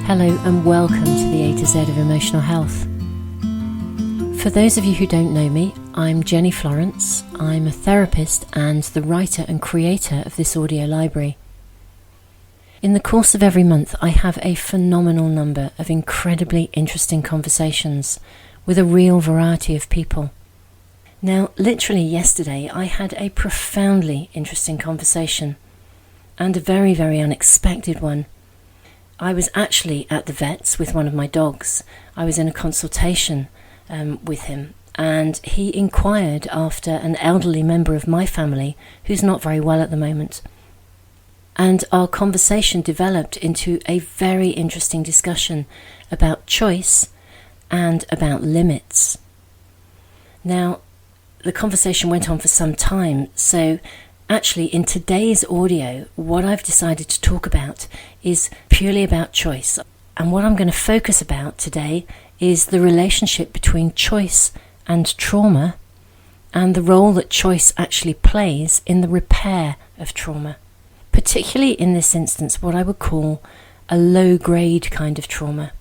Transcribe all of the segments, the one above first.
Hello and welcome to the A to Z of Emotional Health. For those of you who don't know me, I'm Jenny Florence. I'm a therapist and the writer and creator of this audio library. In the course of every month, I have a phenomenal number of incredibly interesting conversations with a real variety of people. Now, literally yesterday, I had a profoundly interesting conversation and a very, very unexpected one. I was actually at the vet's with one of my dogs. I was in a consultation with him, and he inquired after an elderly member of my family who's not very well at the moment. And our conversation developed into a very interesting discussion about choice and about limits. Now, the conversation went on for some time, so actually, in today's audio, what I've decided to talk about is purely about choice. And what I'm going to focus about today is the relationship between choice and trauma and the role that choice actually plays in the repair of trauma. Particularly in this instance, what I would call a low-grade kind of trauma.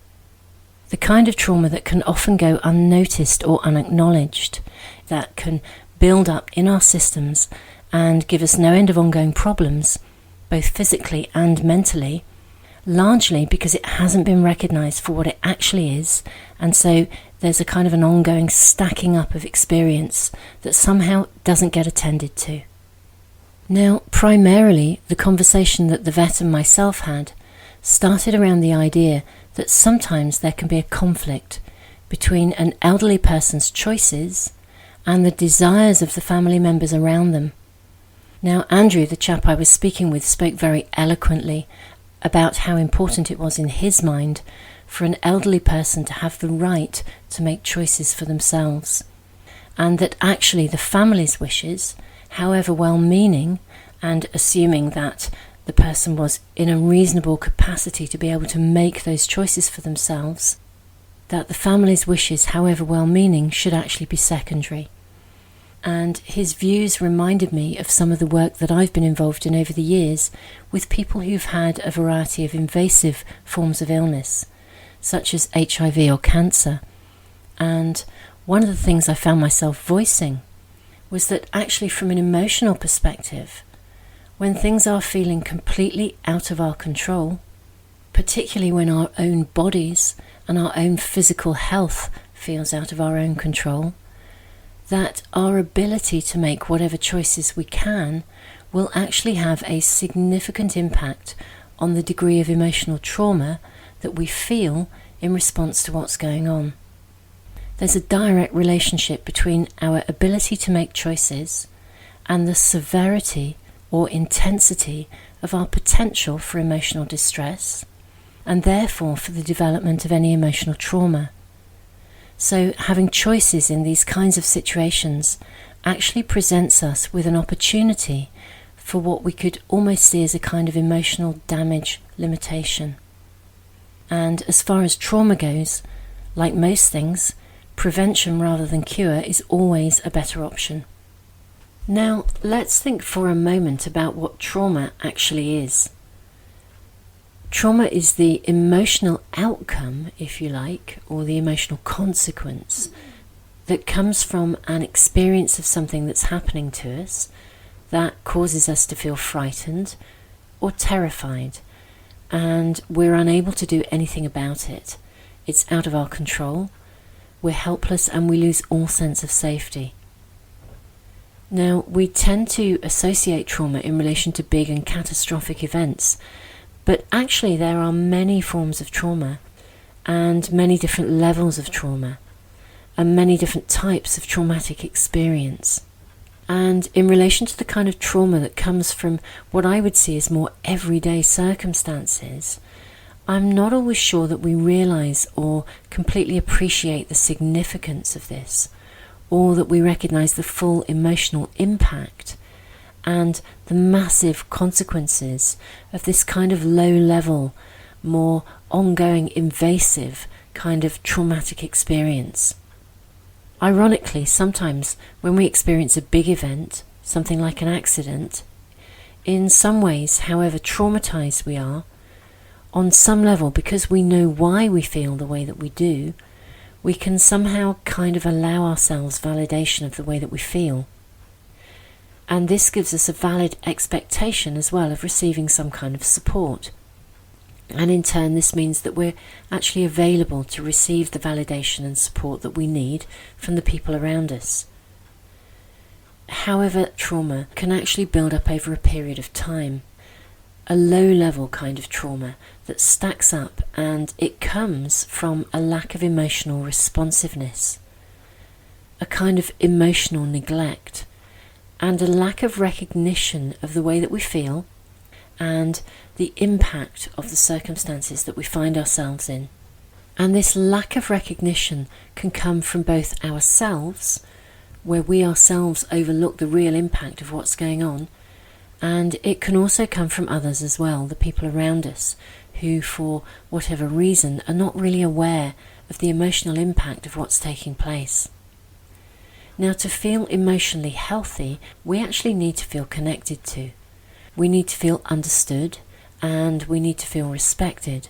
The kind of trauma that can often go unnoticed or unacknowledged, that can build up in our systems and give us no end of ongoing problems, both physically and mentally, largely because it hasn't been recognised for what it actually is, and so there's a kind of an ongoing stacking up of experience that somehow doesn't get attended to. Now, primarily, the conversation that the vet and myself had started around the idea that sometimes there can be a conflict between an elderly person's choices and the desires of the family members around them. Now, Andrew, the chap I was speaking with, spoke very eloquently about how important it was in his mind for an elderly person to have the right to make choices for themselves, and that actually the family's wishes, however well-meaning, and assuming that the person was in a reasonable capacity to be able to make those choices for themselves, that the family's wishes, however well-meaning, should actually be secondary. And his views reminded me of some of the work that I've been involved in over the years with people who've had a variety of invasive forms of illness, such as HIV or cancer. And one of the things I found myself voicing was that actually from an emotional perspective, when things are feeling completely out of our control, particularly when our own bodies and our own physical health feels out of our own control, that our ability to make whatever choices we can will actually have a significant impact on the degree of emotional trauma that we feel in response to what's going on. There's a direct relationship between our ability to make choices and the severity or intensity of our potential for emotional distress, and therefore for the development of any emotional trauma. So having choices in these kinds of situations actually presents us with an opportunity for what we could almost see as a kind of emotional damage limitation. And as far as trauma goes, like most things, prevention rather than cure is always a better option. Now, let's think for a moment about what trauma actually is. Trauma is the emotional outcome, if you like, or the emotional consequence that comes from an experience of something that's happening to us that causes us to feel frightened or terrified, and we're unable to do anything about it. It's out of our control, we're helpless, and we lose all sense of safety. Now, we tend to associate trauma in relation to big and catastrophic events, but actually there are many forms of trauma and many different levels of trauma and many different types of traumatic experience. And in relation to the kind of trauma that comes from what I would see as more everyday circumstances, I'm not always sure that we realise or completely appreciate the significance of this, or that we recognise the full emotional impact and the massive consequences of this kind of low-level, more ongoing, invasive kind of traumatic experience. Ironically, sometimes when we experience a big event, something like an accident, in some ways, however traumatized we are, on some level, because we know why we feel the way that we do, we can somehow kind of allow ourselves validation of the way that we feel. And this gives us a valid expectation as well of receiving some kind of support. And in turn, this means that we're actually available to receive the validation and support that we need from the people around us. However, trauma can actually build up over a period of time. A low-level kind of trauma that stacks up, and it comes from a lack of emotional responsiveness, a kind of emotional neglect, and a lack of recognition of the way that we feel and the impact of the circumstances that we find ourselves in. And this lack of recognition can come from both ourselves, where we ourselves overlook the real impact of what's going on, and it can also come from others as well, the people around us, who for whatever reason are not really aware of the emotional impact of what's taking place. Now, to feel emotionally healthy, we actually need to feel connected to. We need to feel understood, and we need to feel respected.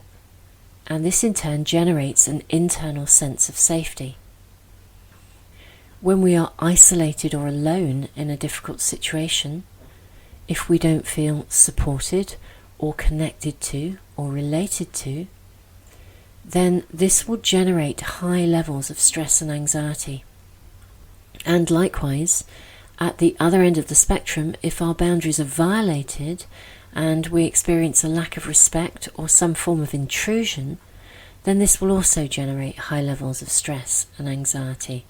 And this in turn generates an internal sense of safety. When we are isolated or alone in a difficult situation, if we don't feel supported or connected to or related to, then this will generate high levels of stress and anxiety. And likewise, at the other end of the spectrum, if our boundaries are violated and we experience a lack of respect or some form of intrusion, then this will also generate high levels of stress and anxiety.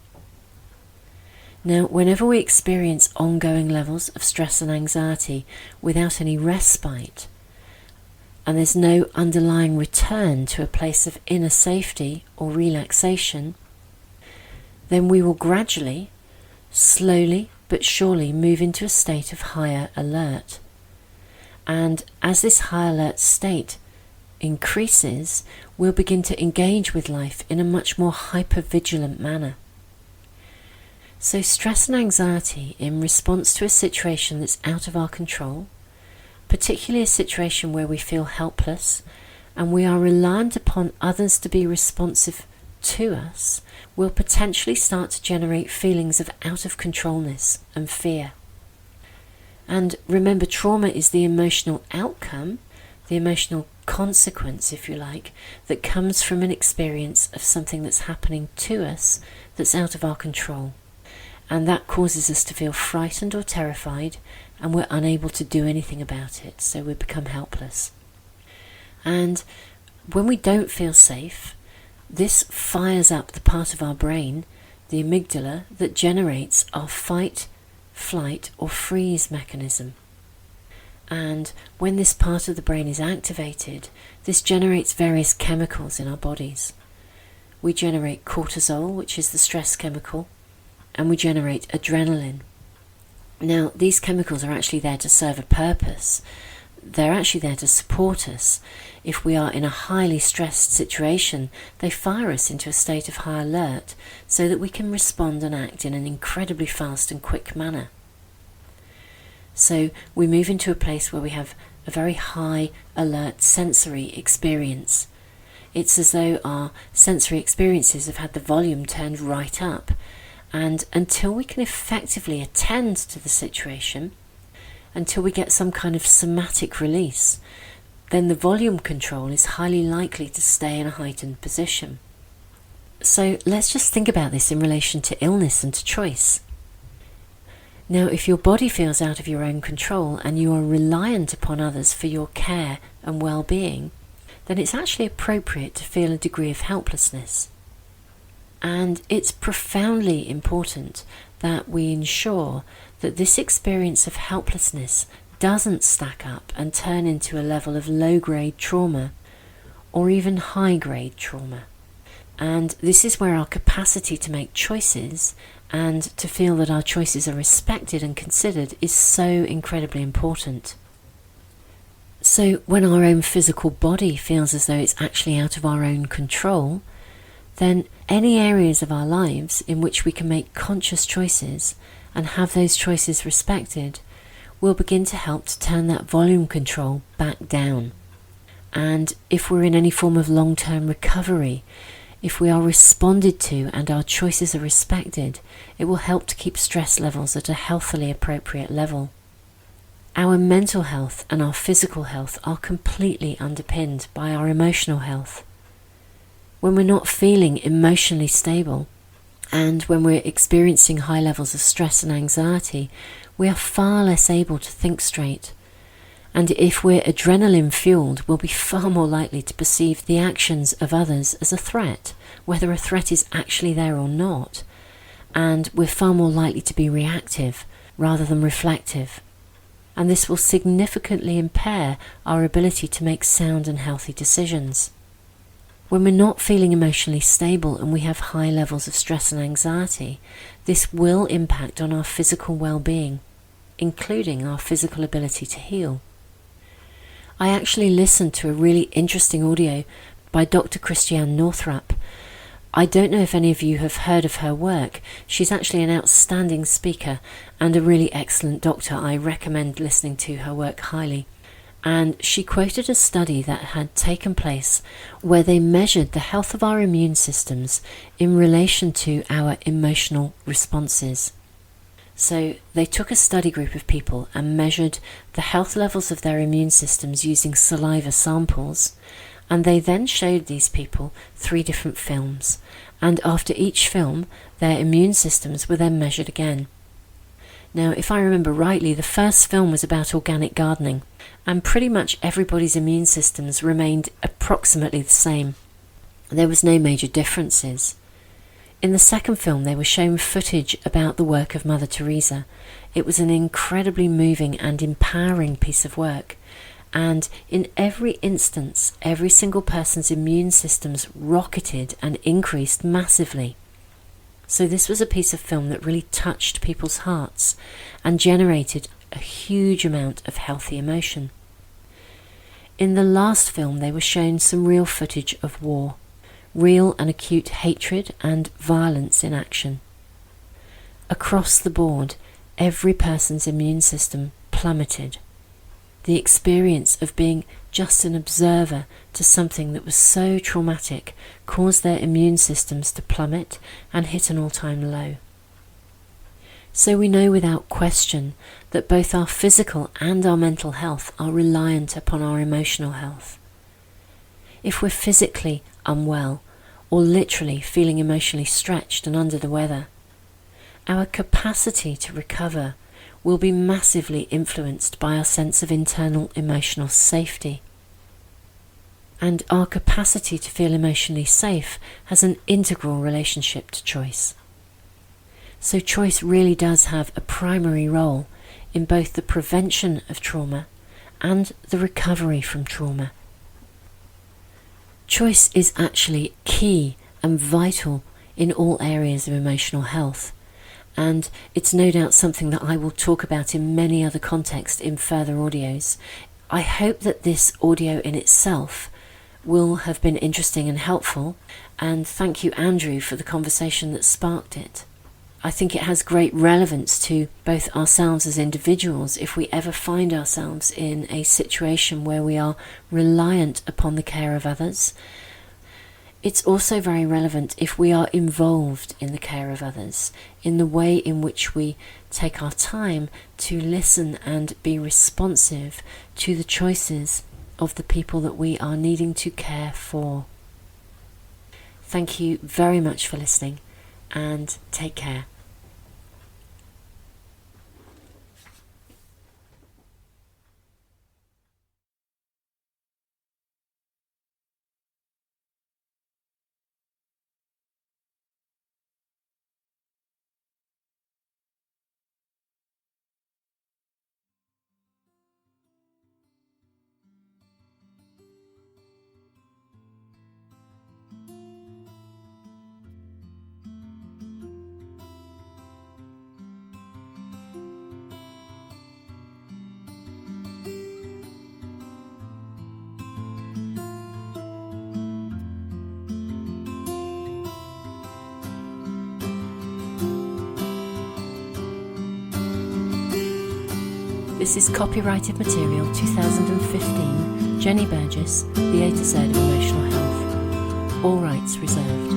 Now, whenever we experience ongoing levels of stress and anxiety without any respite, and there's no underlying return to a place of inner safety or relaxation, then we will gradually, slowly but surely move into a state of higher alert. And as this high alert state increases, we'll begin to engage with life in a much more hyper-vigilant manner. So stress and anxiety in response to a situation that's out of our control, particularly a situation where we feel helpless and we are reliant upon others to be responsive to us, will potentially start to generate feelings of out of controlness and fear. And remember, trauma is the emotional outcome, the emotional consequence, if you like, that comes from an experience of something that's happening to us that's out of our control. And that causes us to feel frightened or terrified, and we're unable to do anything about it, so we become helpless. And when we don't feel safe, this fires up the part of our brain, the amygdala, that generates our fight, flight or freeze mechanism. And when this part of the brain is activated, this generates various chemicals in our bodies. We generate cortisol, which is the stress chemical, and we generate adrenaline. Now, these chemicals are actually there to serve a purpose. They're actually there to support us. If we are in a highly stressed situation, they fire us into a state of high alert so that we can respond and act in an incredibly fast and quick manner. So we move into a place where we have a very high alert sensory experience. It's as though our sensory experiences have had the volume turned right up. And until we can effectively attend to the situation, until we get some kind of somatic release, then the volume control is highly likely to stay in a heightened position. So let's just think about this in relation to illness and to choice. Now, if your body feels out of your own control and you are reliant upon others for your care and well-being, then it's actually appropriate to feel a degree of helplessness. And it's profoundly important that we ensure that this experience of helplessness doesn't stack up and turn into a level of low-grade trauma or even high-grade trauma. And this is where our capacity to make choices and to feel that our choices are respected and considered is so incredibly important. So when our own physical body feels as though it's actually out of our own control, then any areas of our lives in which we can make conscious choices and have those choices respected will begin to help to turn that volume control back down. And if we're in any form of long-term recovery, if we are responded to and our choices are respected, it will help to keep stress levels at a healthily appropriate level. Our mental health and our physical health are completely underpinned by our emotional health. When we're not feeling emotionally stable, and when we're experiencing high levels of stress and anxiety, we are far less able to think straight. And if we're adrenaline fueled, we'll be far more likely to perceive the actions of others as a threat, whether a threat is actually there or not. And we're far more likely to be reactive rather than reflective. And this will significantly impair our ability to make sound and healthy decisions. When we're not feeling emotionally stable and we have high levels of stress and anxiety, this will impact on our physical well-being, including our physical ability to heal. I actually listened to a really interesting audio by Dr. Christiane Northrup. I don't know if any of you have heard of her work. She's actually an outstanding speaker and a really excellent doctor. I recommend listening to her work highly. And she quoted a study that had taken place where they measured the health of our immune systems in relation to our emotional responses. So they took a study group of people and measured the health levels of their immune systems using saliva samples, and they then showed these people 3 different films, and after each film their immune systems were then measured again. Now, if I remember rightly, the first film was about organic gardening, and pretty much everybody's immune systems remained approximately the same. There was no major differences. In the second film, they were shown footage about the work of Mother Teresa. It was an incredibly moving and empowering piece of work, and in every instance, every single person's immune systems rocketed and increased massively. So this was a piece of film that really touched people's hearts and generated a huge amount of healthy emotion. In the last film, they were shown some real footage of war, real and acute hatred and violence in action. Across the board, every person's immune system plummeted. The experience of being just an observer to something that was so traumatic caused their immune systems to plummet and hit an all-time low. So we know without question that both our physical and our mental health are reliant upon our emotional health. If we're physically unwell or literally feeling emotionally stretched and under the weather, our capacity to recover will be massively influenced by our sense of internal emotional safety. And our capacity to feel emotionally safe has an integral relationship to choice. So choice really does have a primary role in both the prevention of trauma and the recovery from trauma. Choice is actually key and vital in all areas of emotional health. And it's no doubt something that I will talk about in many other contexts in further audios. I hope that this audio in itself will have been interesting and helpful, and thank you, Andrew, for the conversation that sparked it. I think it has great relevance to both ourselves as individuals if we ever find ourselves in a situation where we are reliant upon the care of others. It's also very relevant if we are involved in the care of others, in the way in which we take our time to listen and be responsive to the choices of the people that we are needing to care for. Thank you very much for listening, and take care. This is copyrighted material 2015, Jenny Burgess, The A to Z of Emotional Health. All rights reserved.